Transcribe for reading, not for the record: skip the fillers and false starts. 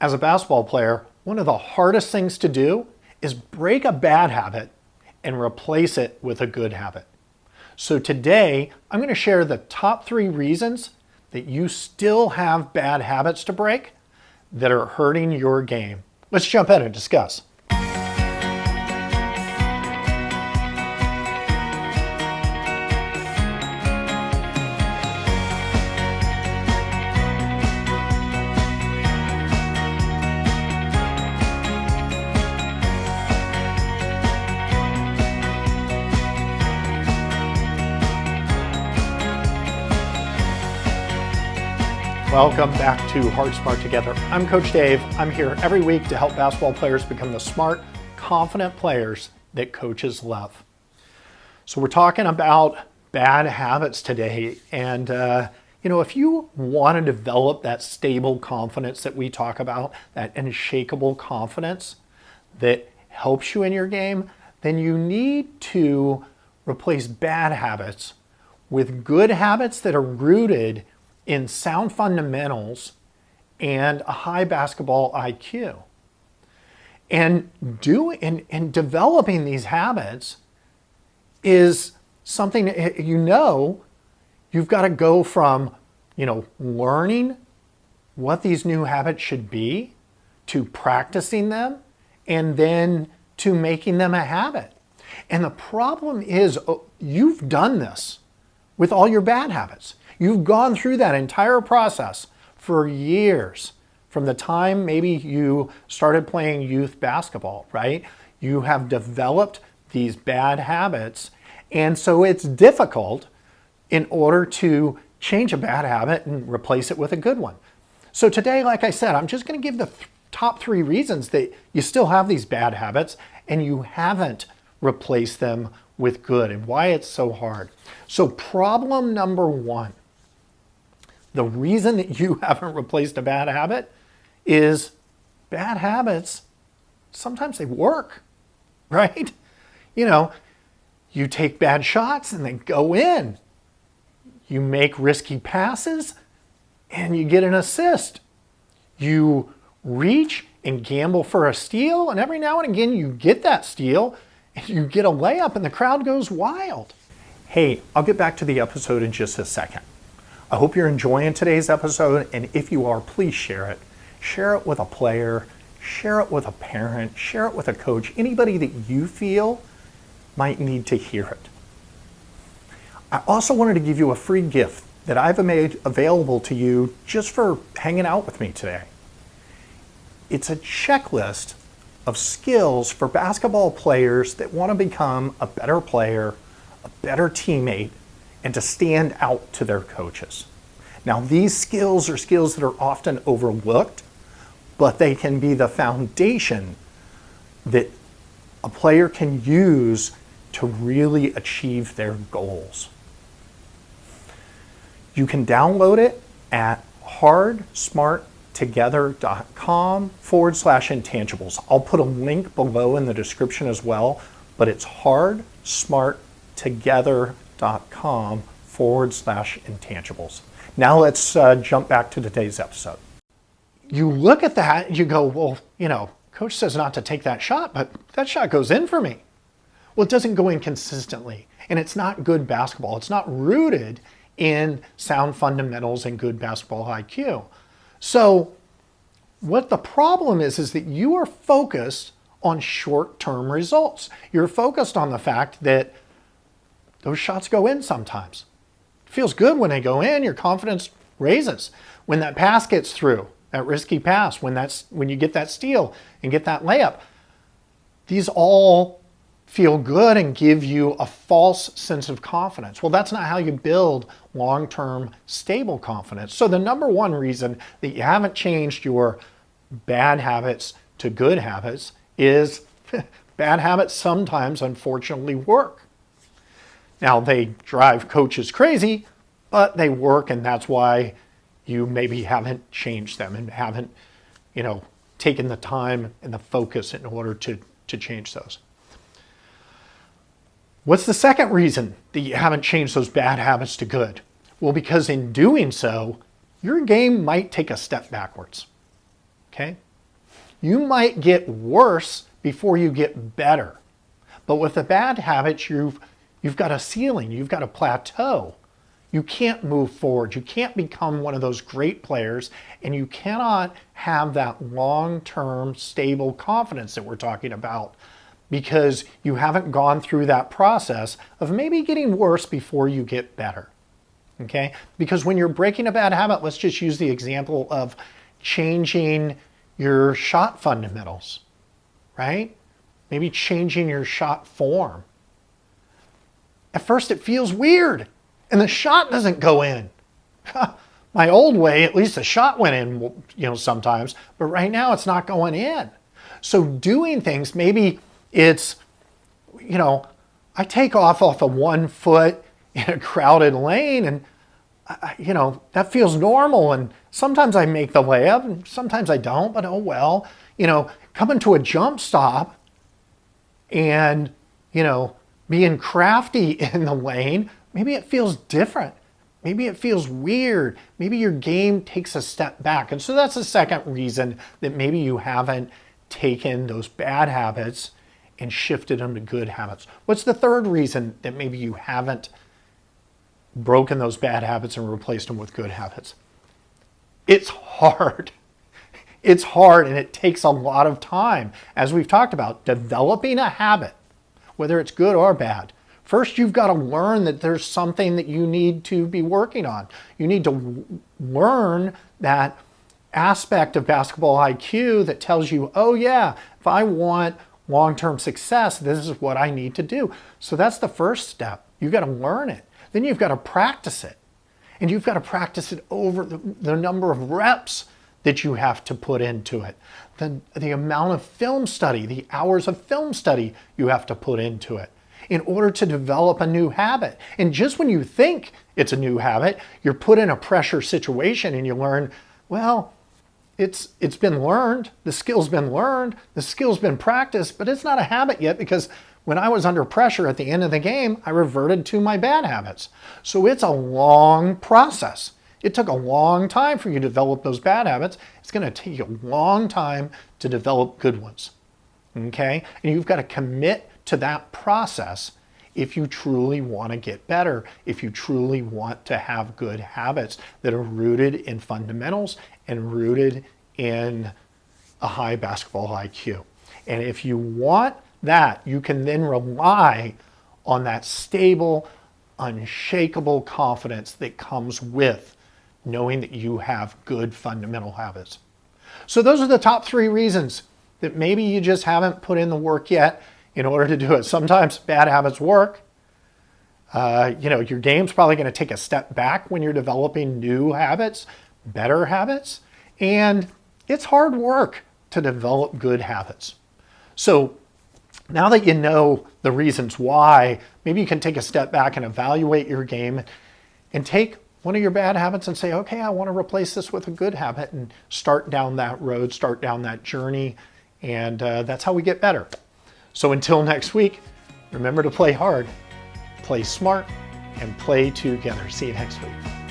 As a basketball player, one of the hardest things to do is break a bad habit and replace it with a good habit. So today, I'm going to share the top 3 reasons that you still have bad habits to break that are hurting your game. Let's jump in and discuss. Welcome back to Heart Smart Together. I'm Coach Dave. I'm here every week to help basketball players become the smart, confident players that coaches love. So we're talking about bad habits today. And, if you want to develop that stable confidence that we talk about, that unshakable confidence that helps you in your game, then you need to replace bad habits with good habits that are rooted in sound fundamentals and a high basketball IQ. And developing these habits is something you've got to go from, learning what these new habits should be to practicing them and then to making them a habit. And the problem is you've done this with all your bad habits. You've gone through that entire process for years, from the time maybe you started playing youth basketball, right? You have developed these bad habits, and so it's difficult in order to change a bad habit and replace it with a good one. So today, like I said, I'm just going to give the top 3 reasons that you still have these bad habits and you haven't replaced them with good and why it's so hard. So problem number 1. The reason that you haven't replaced a bad habit is bad habits, sometimes they work, right? You take bad shots and they go in. You make risky passes and you get an assist. You reach and gamble for a steal, and every now and again you get that steal and you get a layup and the crowd goes wild. Hey, I'll get back to the episode in just a second. I hope you're enjoying today's episode, and if you are, please share it. Share it with a player, share it with a parent, share it with a coach, anybody that you feel might need to hear it. I also wanted to give you a free gift that I've made available to you just for hanging out with me today. It's a checklist of skills for basketball players that want to become a better player, a better teammate, and to stand out to their coaches. Now, these skills are skills that are often overlooked, but they can be the foundation that a player can use to really achieve their goals. You can download it at hardsmarttogether.com/intangibles. I'll put a link below in the description as well, but it's hardsmarttogether.com/intangibles. Now let's jump back to today's episode. You look at that and you go, well, coach says not to take that shot, but that shot goes in for me. Well, it doesn't go in consistently, and it's not good basketball. It's not rooted in sound fundamentals and good basketball IQ. So what the problem is that you are focused on short-term results. You're focused on the fact that those shots go in sometimes. It feels good when they go in, your confidence raises. When that pass gets through, that risky pass, when you get that steal and get that layup, these all feel good and give you a false sense of confidence. Well, that's not how you build long-term stable confidence. So the number 1 reason that you haven't changed your bad habits to good habits is bad habits sometimes, unfortunately, work. Now, they drive coaches crazy, but they work, and that's why you maybe haven't changed them and haven't, taken the time and the focus in order to change those. What's the second reason that you haven't changed those bad habits to good? Well, because in doing so, your game might take a step backwards. okay? You might get worse before you get better. But with the bad habits, you've got a ceiling, you've got a plateau. You can't move forward. You can't become one of those great players, and you cannot have that long-term stable confidence that we're talking about because you haven't gone through that process of maybe getting worse before you get better. Okay? Because when you're breaking a bad habit, let's just use the example of changing your shot fundamentals, right? Maybe changing your shot form. At first it feels weird and the shot doesn't go in. My old way, at least the shot went in, sometimes, but right now it's not going in. So doing things, maybe it's, I take off of 1 foot in a crowded lane and, that feels normal. And sometimes I make the layup and sometimes I don't, but oh well, coming to a jump stop and, being crafty in the lane, maybe it feels different. Maybe it feels weird. Maybe your game takes a step back. And so that's the second reason that maybe you haven't taken those bad habits and shifted them to good habits. What's the third reason that maybe you haven't broken those bad habits and replaced them with good habits? It's hard. It's hard and it takes a lot of time. As we've talked about, developing a habit, whether it's good or bad, first you've got to learn that there's something that you need to be working on. You need to learn that aspect of basketball IQ that tells you, oh yeah, if I want long-term success, this is what I need to do. So that's the first step. You've got to learn it. Then you've got to practice it. And you've got to practice it over the number of reps that you have to put into it. The amount of film study, the hours of film study you have to put into it in order to develop a new habit. And just when you think it's a new habit, you're put in a pressure situation and you learn, well, it's been learned, the skill's been learned, the skill's been practiced, but it's not a habit yet because when I was under pressure at the end of the game, I reverted to my bad habits. So it's a long process. It took a long time for you to develop those bad habits. It's going to take you a long time to develop good ones. Okay? And you've got to commit to that process if you truly want to get better, if you truly want to have good habits that are rooted in fundamentals and rooted in a high basketball IQ. And if you want that, you can then rely on that stable, unshakable confidence that comes with knowing that you have good fundamental habits. So those are the top 3 reasons that maybe you just haven't put in the work yet in order to do it. Sometimes bad habits work. Your game's probably going to take a step back when you're developing new habits, better habits, and it's hard work to develop good habits. So now that you know the reasons why, maybe you can take a step back and evaluate your game and take one of your bad habits and say, okay, I want to replace this with a good habit and start down that road, start down that journey. And that's how we get better. So until next week, remember to play hard, play smart, and play together. See you next week.